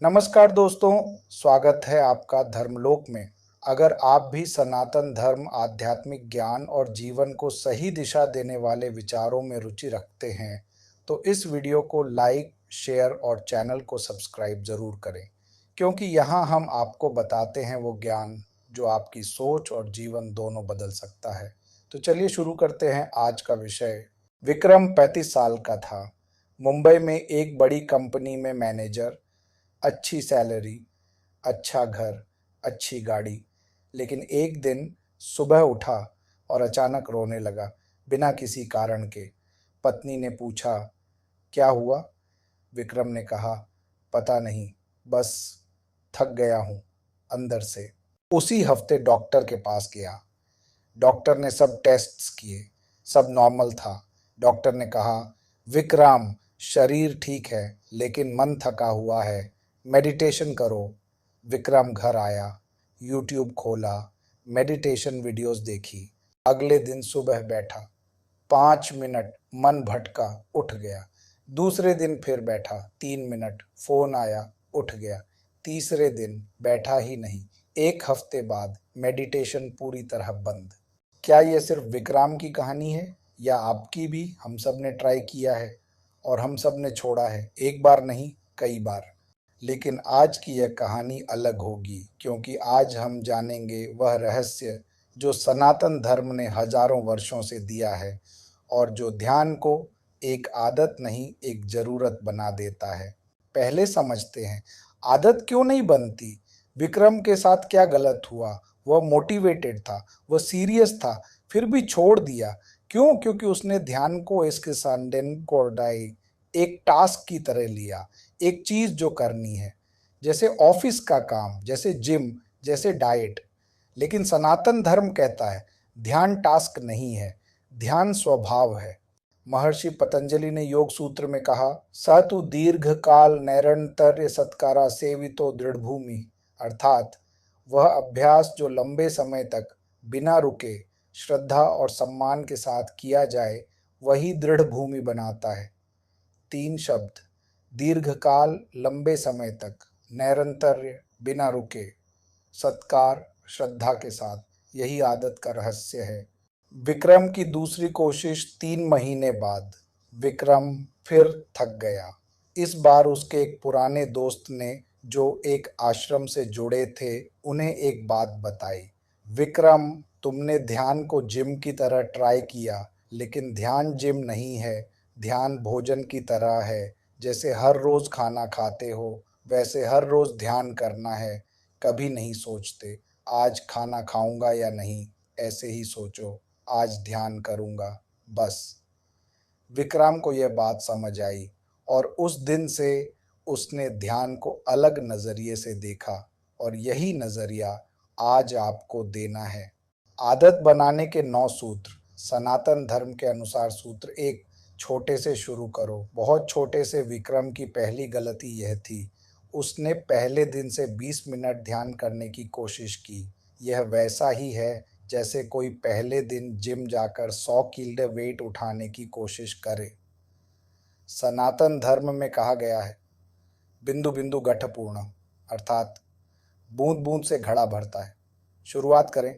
नमस्कार दोस्तों, स्वागत है आपका धर्मलोक में। अगर आप भी सनातन धर्म, आध्यात्मिक ज्ञान और जीवन को सही दिशा देने वाले विचारों में रुचि रखते हैं, तो इस वीडियो को लाइक, शेयर और चैनल को सब्सक्राइब ज़रूर करें, क्योंकि यहाँ हम आपको बताते हैं वो ज्ञान जो आपकी सोच और जीवन दोनों बदल सकता है। तो चलिए शुरू करते हैं आज का विषय। विक्रम 35 साल का था। मुंबई में एक बड़ी कंपनी में मैनेजर, अच्छी सैलरी, अच्छा घर, अच्छी गाड़ी। लेकिन एक दिन सुबह उठा और अचानक रोने लगा, बिना किसी कारण के। पत्नी ने पूछा, क्या हुआ? विक्रम ने कहा, पता नहीं, बस थक गया हूँ अंदर से। उसी हफ्ते डॉक्टर के पास गया। डॉक्टर ने सब टेस्ट्स किए, सब नॉर्मल था। डॉक्टर ने कहा, विक्रम, शरीर ठीक है लेकिन मन थका हुआ है, मेडिटेशन करो। विक्रम घर आया, यूट्यूब खोला, मेडिटेशन वीडियोस देखी। अगले दिन सुबह बैठा, 5 मिनट, मन भटका, उठ गया। दूसरे दिन फिर बैठा, 3 मिनट, फोन आया, उठ गया। तीसरे दिन बैठा ही नहीं। एक हफ्ते बाद मेडिटेशन पूरी तरह बंद। क्या ये सिर्फ विक्राम की कहानी है या आपकी भी? हम सब ने ट्राई किया है और हम सब ने छोड़ा है, एक बार नहीं, कई बार। लेकिन आज की यह कहानी अलग होगी, क्योंकि आज हम जानेंगे वह रहस्य जो सनातन धर्म ने हजारों वर्षों से दिया है और जो ध्यान को एक आदत नहीं, एक जरूरत बना देता है। पहले समझते हैं, आदत क्यों नहीं बनती? विक्रम के साथ क्या गलत हुआ? वह मोटिवेटेड था, वह सीरियस था, फिर भी छोड़ दिया। क्यों? क्योंकि उसने ध्यान को इसके संडेन कोडाई एक टास्क की तरह लिया, एक चीज जो करनी है, जैसे ऑफिस का काम, जैसे जिम, जैसे डाइट। लेकिन सनातन धर्म कहता है, ध्यान टास्क नहीं है, ध्यान स्वभाव है। महर्षि पतंजलि ने योग सूत्र में कहा, स तु दीर्घ काल नैरंतर्य सत्कारा सेवितो दृढ़ भूमि। अर्थात वह अभ्यास जो लंबे समय तक बिना रुके श्रद्धा और सम्मान के साथ किया जाए, वही दृढ़ भूमि बनाता है। 3 शब्द, दीर्घकाल, लंबे समय तक, नैरंतर्य, बिना रुके, सत्कार, श्रद्धा के साथ, यही आदत का रहस्य है। विक्रम की दूसरी कोशिश 3 महीने बाद। विक्रम फिर थक गया। इस बार उसके एक पुराने दोस्त ने, जो एक आश्रम से जुड़े थे, उन्हें एक बात बताई। विक्रम, तुमने ध्यान को जिम की तरह ट्राई किया, लेकिन ध्यान जिम नहीं है, ध्यान भोजन की तरह है। जैसे हर रोज खाना खाते हो, वैसे हर रोज ध्यान करना है। कभी नहीं सोचते आज खाना खाऊंगा या नहीं, ऐसे ही सोचो आज ध्यान करूंगा, बस। विक्रम को यह बात समझ आई और उस दिन से उसने ध्यान को अलग नजरिए से देखा, और यही नजरिया आज आपको देना है। आदत बनाने के 9 सूत्र। सनातन धर्म के अनुसार सूत्र 1, छोटे से शुरू करो। बहुत छोटे से। विक्रम की पहली गलती यह थी, उसने पहले दिन से 20 मिनट ध्यान करने की कोशिश की। यह वैसा ही है जैसे कोई पहले दिन जिम जाकर 100 किलो वेट उठाने की कोशिश करे। सनातन धर्म में कहा गया है, बिंदु बिंदु घट पूर्ण, अर्थात बूंद बूंद से घड़ा भरता है। शुरुआत करें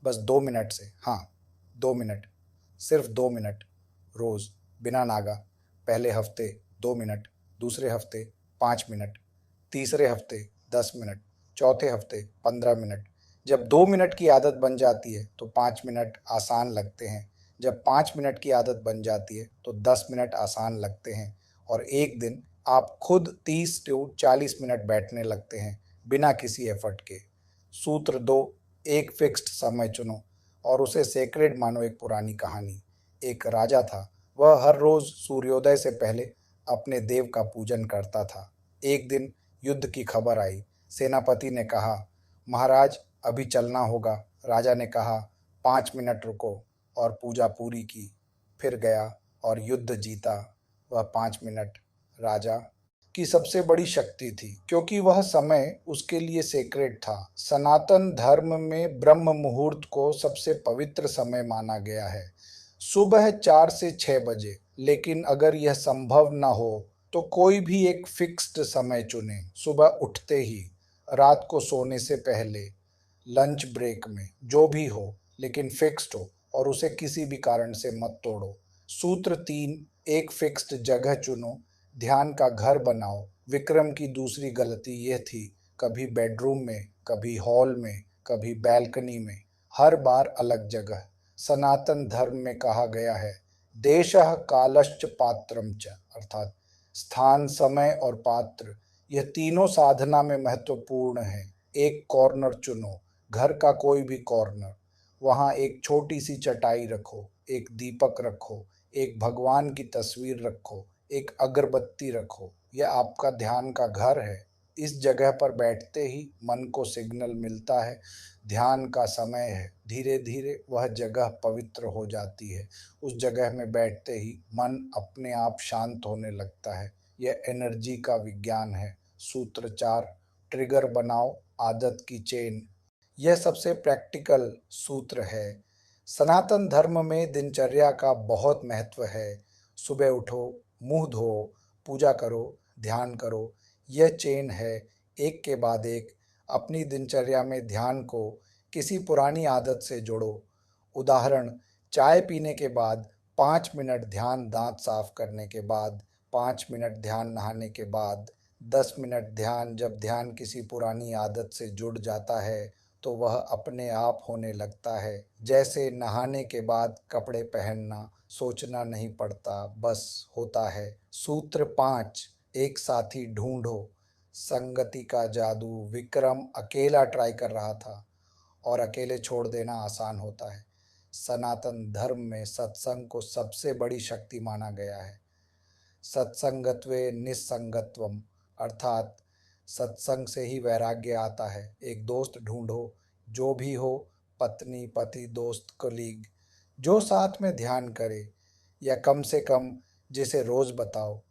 बस 2 मिनट से। हाँ, 2 मिनट, सिर्फ 2 मिनट, रोज, बिना नागा। पहले हफ्ते 2 मिनट, दूसरे हफ्ते 5 मिनट, तीसरे हफ्ते 10 मिनट, चौथे हफ्ते 15 मिनट। जब 2 मिनट की आदत बन जाती है तो 5 मिनट आसान लगते हैं। जब 5 मिनट की आदत बन जाती है तो 10 मिनट आसान लगते हैं। और एक दिन आप खुद 30 से 40 मिनट बैठने लगते हैं, बिना किसी एफर्ट के। सूत्र 2, एक फिक्स्ड समय चुनो और उसे सेक्रेड मानो। एक पुरानी कहानी। एक राजा था, वह हर रोज सूर्योदय से पहले अपने देव का पूजन करता था। एक दिन युद्ध की खबर आई। सेनापति ने कहा, महाराज अभी चलना होगा। राजा ने कहा, 5 मिनट रुको, और पूजा पूरी की। फिर गया और युद्ध जीता। वह 5 मिनट राजा की सबसे बड़ी शक्ति थी, क्योंकि वह समय उसके लिए सेक्रेड था। सनातन धर्म में ब्रह्म मुहूर्त को सबसे पवित्र समय माना गया है, सुबह 4 से 6 बजे। लेकिन अगर यह संभव न हो तो कोई भी एक फिक्स्ड समय चुनें, सुबह उठते ही, रात को सोने से पहले, लंच ब्रेक में, जो भी हो, लेकिन फिक्स्ड हो और उसे किसी भी कारण से मत तोड़ो। सूत्र 3, एक फिक्स्ड जगह चुनो, ध्यान का घर बनाओ। विक्रम की दूसरी गलती यह थी, कभी बेडरूम में, कभी हॉल में, कभी बैल्कनी में, हर बार अलग जगह। सनातन धर्म में कहा गया है, देशः कालश्च पात्रम च, अर्थात स्थान, समय और पात्र, यह तीनों साधना में महत्वपूर्ण है। एक कॉर्नर चुनो, घर का कोई भी कॉर्नर, वहां एक छोटी सी चटाई रखो, एक दीपक रखो, एक भगवान की तस्वीर रखो, एक अगरबत्ती रखो। यह आपका ध्यान का घर है। इस जगह पर बैठते ही मन को सिग्नल मिलता है, ध्यान का समय है। धीरे धीरे वह जगह पवित्र हो जाती है। उस जगह में बैठते ही मन अपने आप शांत होने लगता है। यह एनर्जी का विज्ञान है। सूत्र 4, ट्रिगर बनाओ आदत की चेन। यह सबसे प्रैक्टिकल सूत्र है। सनातन धर्म में दिनचर्या का बहुत महत्व है। सुबह उठो, मुंह धो, पूजा करो, ध्यान करो। यह चेन है, एक के बाद एक। अपनी दिनचर्या में ध्यान को किसी पुरानी आदत से जोड़ो। उदाहरण, चाय पीने के बाद 5 मिनट ध्यान, दांत साफ करने के बाद 5 मिनट ध्यान, नहाने के बाद 10 मिनट ध्यान। जब ध्यान किसी पुरानी आदत से जुड़ जाता है तो वह अपने आप होने लगता है। जैसे नहाने के बाद कपड़े पहनना, सोचना नहीं पड़ता, बस होता है। सूत्र 5, एक साथी ढूंढो। संगति का जादू। विक्रम अकेला ट्राई कर रहा था और अकेले छोड़ देना आसान होता है। सनातन धर्म में सत्संग को सबसे बड़ी शक्ति माना गया है। सत्संगत्वे निस्संगत्वम, अर्थात सत्संग से ही वैराग्य आता है। एक दोस्त ढूंढो, जो भी हो, पत्नी, पति, दोस्त, कलीग, जो साथ में ध्यान करे, या कम से कम जिसे रोज बताओ,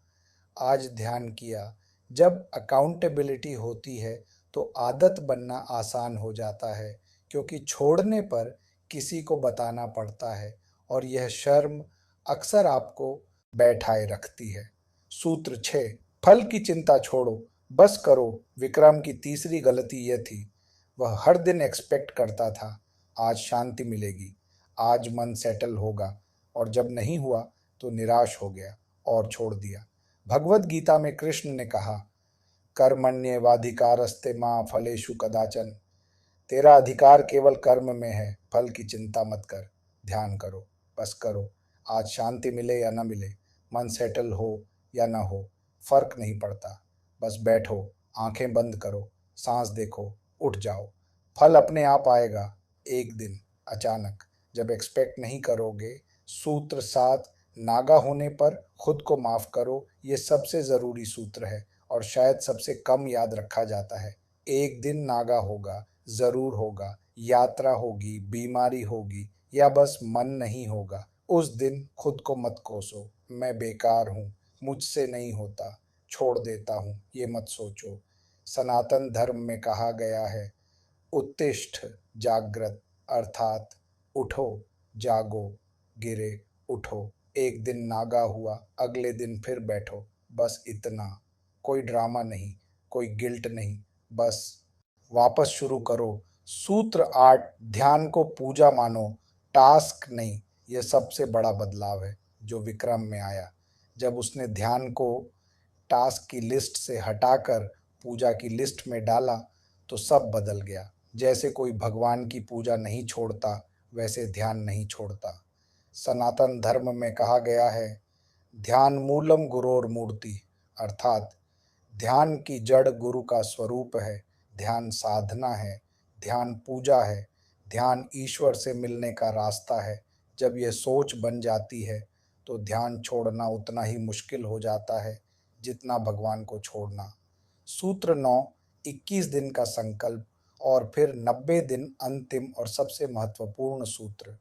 आज ध्यान किया। जब अकाउंटेबिलिटी होती है तो आदत बनना आसान हो जाता है, क्योंकि छोड़ने पर किसी को बताना पड़ता है और यह शर्म अक्सर आपको बैठाए रखती है। सूत्र 6, फल की चिंता छोड़ो, बस करो। विक्रम की तीसरी गलती यह थी, वह हर दिन एक्सपेक्ट करता था, आज शांति मिलेगी, आज मन सेटल होगा, और जब नहीं हुआ तो निराश हो गया और छोड़ दिया। भगवत गीता में कृष्ण ने कहा, कर्मण्येवाधिकारस्ते मां फलेषु कदाचन। तेरा अधिकार केवल कर्म में है, फल की चिंता मत कर, ध्यान करो, बस करो। आज शांति मिले या न मिले, मन सेटल हो या ना हो, फर्क नहीं पड़ता। बस बैठो, आंखें बंद करो, सांस देखो, उठ जाओ। फल अपने आप आएगा, एक दिन, अचानक, जब एक्सपेक्ट नहीं करोगे। सूत्र 7, नागा होने पर खुद को माफ करो। ये सबसे ज़रूरी सूत्र है और शायद सबसे कम याद रखा जाता है। एक दिन नागा होगा, ज़रूर होगा, यात्रा होगी, बीमारी होगी, या बस मन नहीं होगा। उस दिन खुद को मत कोसो, मैं बेकार हूँ, मुझसे नहीं होता, छोड़ देता हूँ, ये मत सोचो। सनातन धर्म में कहा गया है, उत्तिष्ठ जागृत, अर्थात उठो, जागो, गिरे, उठो। एक दिन नागा हुआ, अगले दिन फिर बैठो, बस इतना। कोई ड्रामा नहीं, कोई गिल्ट नहीं, बस वापस शुरू करो। सूत्र 8, ध्यान को पूजा मानो, टास्क नहीं। यह सबसे बड़ा बदलाव है जो विक्रम में आया। जब उसने ध्यान को टास्क की लिस्ट से हटाकर पूजा की लिस्ट में डाला तो सब बदल गया। जैसे कोई भगवान की पूजा नहीं छोड़ता, वैसे ध्यान नहीं छोड़ता। सनातन धर्म में कहा गया है, ध्यान मूलम गुरोर मूर्ति, अर्थात ध्यान की जड़ गुरु का स्वरूप है। ध्यान साधना है, ध्यान पूजा है, ध्यान ईश्वर से मिलने का रास्ता है। जब यह सोच बन जाती है तो ध्यान छोड़ना उतना ही मुश्किल हो जाता है जितना भगवान को छोड़ना। सूत्र 9, 21 दिन का संकल्प और फिर 90 दिन, अंतिम और सबसे महत्वपूर्ण सूत्र।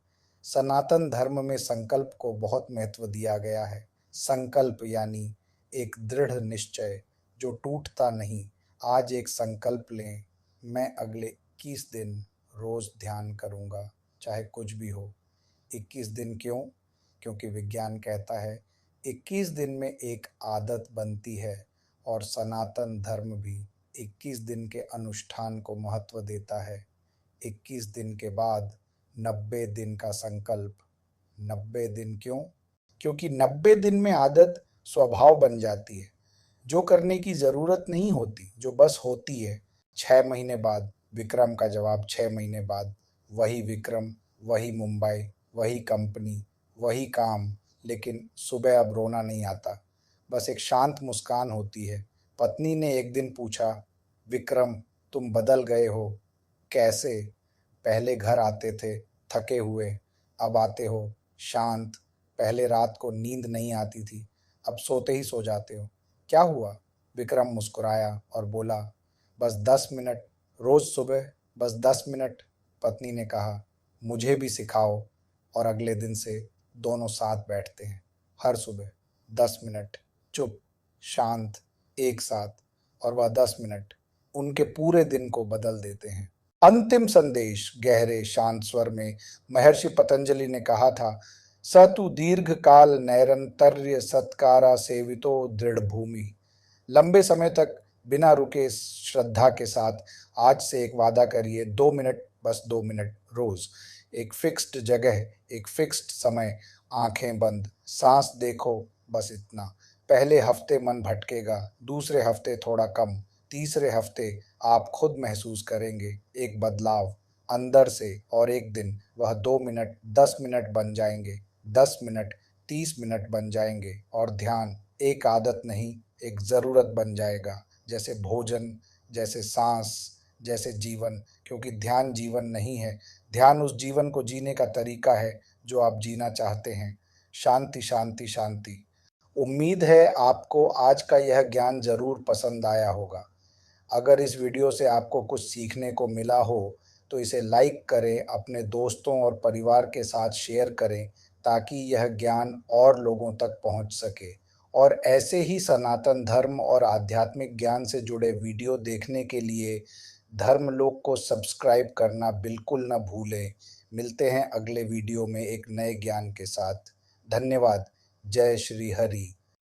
सनातन धर्म में संकल्प को बहुत महत्व दिया गया है। संकल्प यानी एक दृढ़ निश्चय जो टूटता नहीं। आज एक संकल्प लें, मैं अगले 21 दिन रोज ध्यान करूंगा, चाहे कुछ भी हो। 21 दिन क्यों? क्योंकि विज्ञान कहता है 21 दिन में एक आदत बनती है और सनातन धर्म भी 21 दिन के अनुष्ठान को महत्व देता है। 21 दिन के बाद 90 दिन का संकल्प। 90 दिन क्यों? क्योंकि 90 दिन में आदत स्वभाव बन जाती है, जो करने की जरूरत नहीं होती, जो बस होती है। 6 महीने बाद विक्रम का जवाब, 6 महीने बाद वही विक्रम, वही मुंबई, वही कंपनी, वही काम। लेकिन सुबह अब रोना नहीं आता, बस एक शांत मुस्कान होती है। पत्नी ने एक दिन पूछा, विक्रम तुम बदल गए हो, कैसे? पहले घर आते थे थके हुए, अब आते हो शांत। पहले रात को नींद नहीं आती थी, अब सोते ही सो जाते हो। क्या हुआ? विक्रम मुस्कुराया और बोला, बस 10 मिनट, रोज सुबह बस 10 मिनट। पत्नी ने कहा, मुझे भी सिखाओ। और अगले दिन से दोनों साथ बैठते हैं, हर सुबह 10 मिनट, चुप, शांत, एक साथ। और वह 10 मिनट उनके पूरे दिन को बदल देते हैं। अंतिम संदेश गहरे शांत स्वर में महर्षि पतंजलि ने कहा था, स तु दीर्घ काल नैरंतर्य सत्कारा सेवितो दृढ़ भूमि। लंबे समय तक बिना रुके श्रद्धा के साथ आज से एक वादा करिए, 2 मिनट, बस 2 मिनट रोज। एक फिक्स्ड जगह, एक फिक्स्ड समय, आंखें बंद, सांस देखो, बस इतना। पहले हफ्ते मन भटकेगा, दूसरे हफ्ते थोड़ा कम, तीसरे हफ्ते आप खुद महसूस करेंगे एक बदलाव अंदर से। और एक दिन वह 2 मिनट 10 मिनट बन जाएंगे, 10 मिनट 30 मिनट बन जाएंगे। और ध्यान एक आदत नहीं, एक ज़रूरत बन जाएगा, जैसे भोजन, जैसे सांस, जैसे जीवन। क्योंकि ध्यान जीवन नहीं है, ध्यान उस जीवन को जीने का तरीका है जो आप जीना चाहते हैं। शांति शांति शांति। उम्मीद है आपको आज का यह ज्ञान ज़रूर पसंद आया होगा। अगर इस वीडियो से आपको कुछ सीखने को मिला हो तो इसे लाइक करें, अपने दोस्तों और परिवार के साथ शेयर करें, ताकि यह ज्ञान और लोगों तक पहुंच सके। और ऐसे ही सनातन धर्म और आध्यात्मिक ज्ञान से जुड़े वीडियो देखने के लिए धर्मलोक को सब्सक्राइब करना बिल्कुल न भूलें। मिलते हैं अगले वीडियो में एक नए ज्ञान के साथ। धन्यवाद। जय श्री हरि।